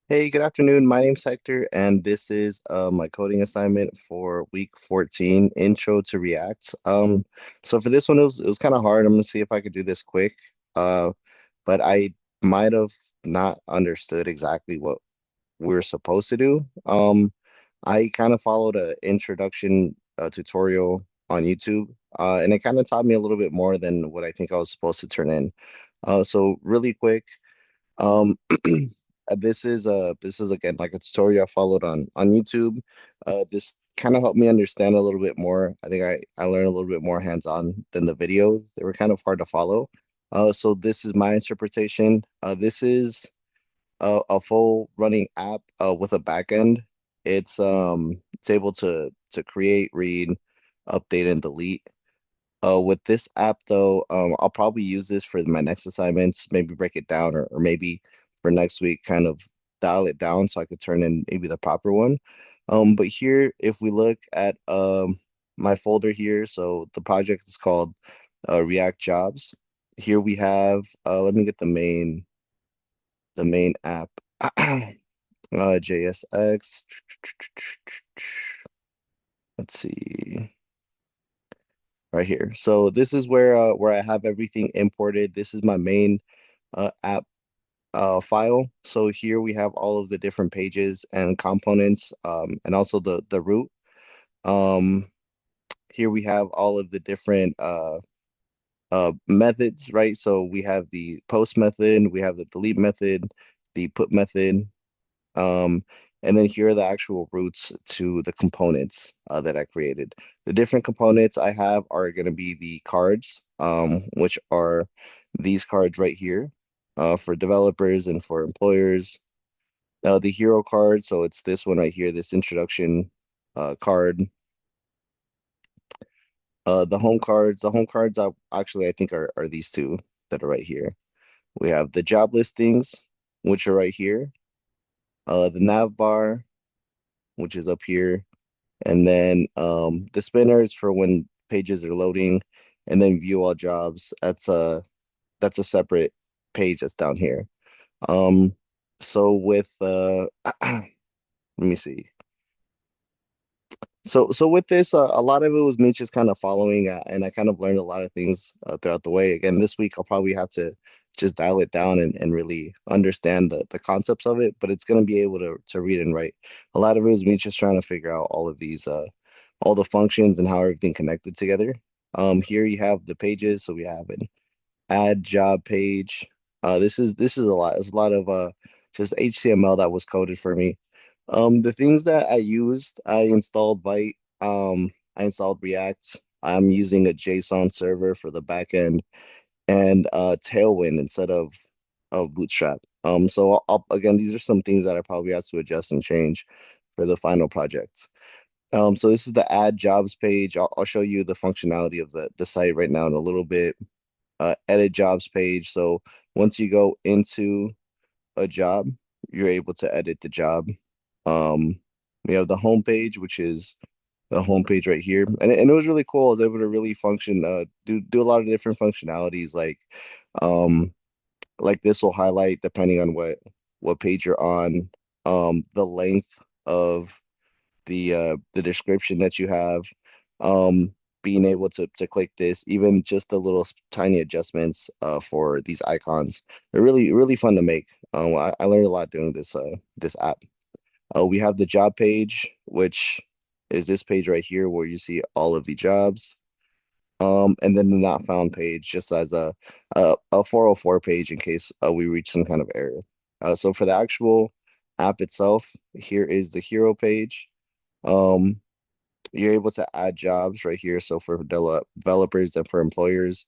Hey, good afternoon. My name's Hector, and this is my coding assignment for week 14, Intro to React. So for this one, it was kind of hard. I'm gonna see if I could do this quick. Uh, but I might have not understood exactly what we're supposed to do. I kind of followed a introduction tutorial on YouTube, and it kind of taught me a little bit more than what I think I was supposed to turn in. So really quick. Um, this is again like a tutorial I followed on YouTube. This kind of helped me understand a little bit more. I think I learned a little bit more hands-on than the videos. They were kind of hard to follow. So this is my interpretation. This is a full running app with a backend. It's able to create, read, update, and delete. With this app though, I'll probably use this for my next assignments, maybe break it down or maybe for next week kind of dial it down so I could turn in maybe the proper one. But here, if we look at my folder here, so the project is called React Jobs. Here we have let me get the main app. JSX. Let's see. Right here. So this is where I have everything imported. This is my main app file. So here we have all of the different pages and components, and also the root. Um, Here we have all of the different methods, right? So we have the post method, we have the delete method, the put method, um, and then here are the actual roots to the components that I created. The different components I have are going to be the cards, which are these cards right here for developers and for employers. The hero card, so it's this one right here, this introduction card. The home cards, actually I think are these two that are right here. We have the job listings, which are right here. The nav bar, which is up here. And then the spinners for when pages are loading, and then view all jobs. That's a separate page that's down here. Um, so with let me see. So with this, a lot of it was me just kind of following, and I kind of learned a lot of things throughout the way. Again, this week I'll probably have to just dial it down and really understand the concepts of it, but it's going to be able to read and write. A lot of it was me just trying to figure out all of these all the functions and how everything connected together. Here you have the pages, so we have an add job page. This is a lot. It's a lot of just HTML that was coded for me. The things that I used, I installed Vite. I installed React. I'm using a JSON server for the backend and Tailwind instead of Bootstrap. So again, these are some things that I probably have to adjust and change for the final project. So this is the add jobs page. I'll show you the functionality of the site right now in a little bit. Edit jobs page. So once you go into a job, you're able to edit the job. Um, we have the home page, which is the home page right here, and it was really cool. I was able to really function, do a lot of different functionalities, um, like this will highlight depending on what page you're on, the length of the description that you have, being able to click this, even just the little tiny adjustments for these icons. They're really fun to make. I learned a lot doing this app. We have the job page, which is this page right here where you see all of the jobs. And then the not found page just as a 404 page in case we reach some kind of error. So for the actual app itself, here is the hero page. Um, you're able to add jobs right here. So for developers and for employers,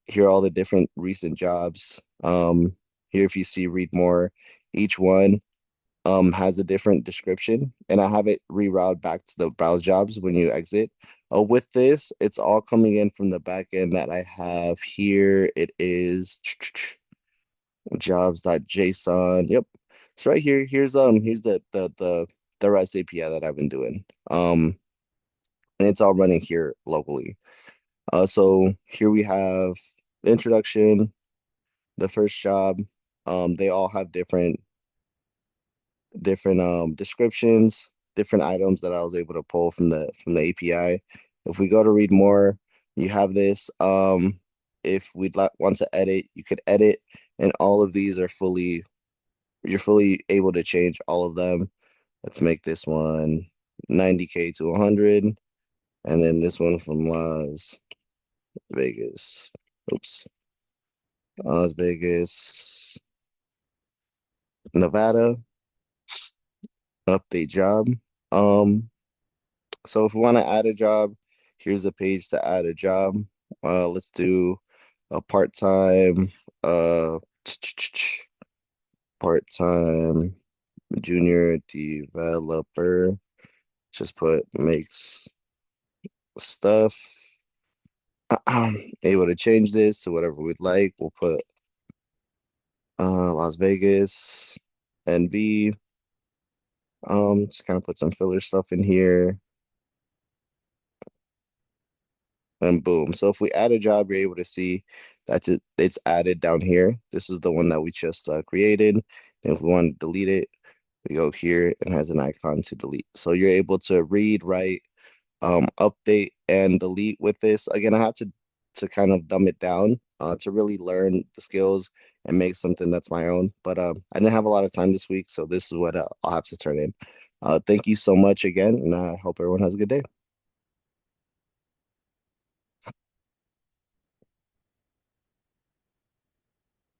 here are all the different recent jobs. Here, if you see read more, each one has a different description, and I have it reroute back to the browse jobs when you exit. With this, it's all coming in from the back end that I have here. It is jobs.json. Yep. So right here, here's the REST API that I've been doing. And it's all running here locally. So here we have the introduction, the first job. They all have different different descriptions, different items that I was able to pull from the API. If we go to read more, you have this. If we'd like want to edit, you could edit, and all of these are fully you're fully able to change all of them. Let's make this one 90K to 100, and then this one from Las Vegas. Oops, Las Vegas, Nevada. Update job. Um, so if we want to add a job, here's a page to add a job. Let's do a part-time, uh, part-time junior developer. Just put makes stuff. Able to change this to whatever we'd like. We'll put Las Vegas, NV. Just kind of put some filler stuff in here. And boom. So if we add a job, you're able to see that's it. It's added down here. This is the one that we just created. And if we want to delete it, we go here and has an icon to delete. So you're able to read, write, update, and delete with this. Again, I have to kind of dumb it down to really learn the skills and make something that's my own. But I didn't have a lot of time this week, so this is what I'll have to turn in. Thank you so much again, and I hope everyone has a good day.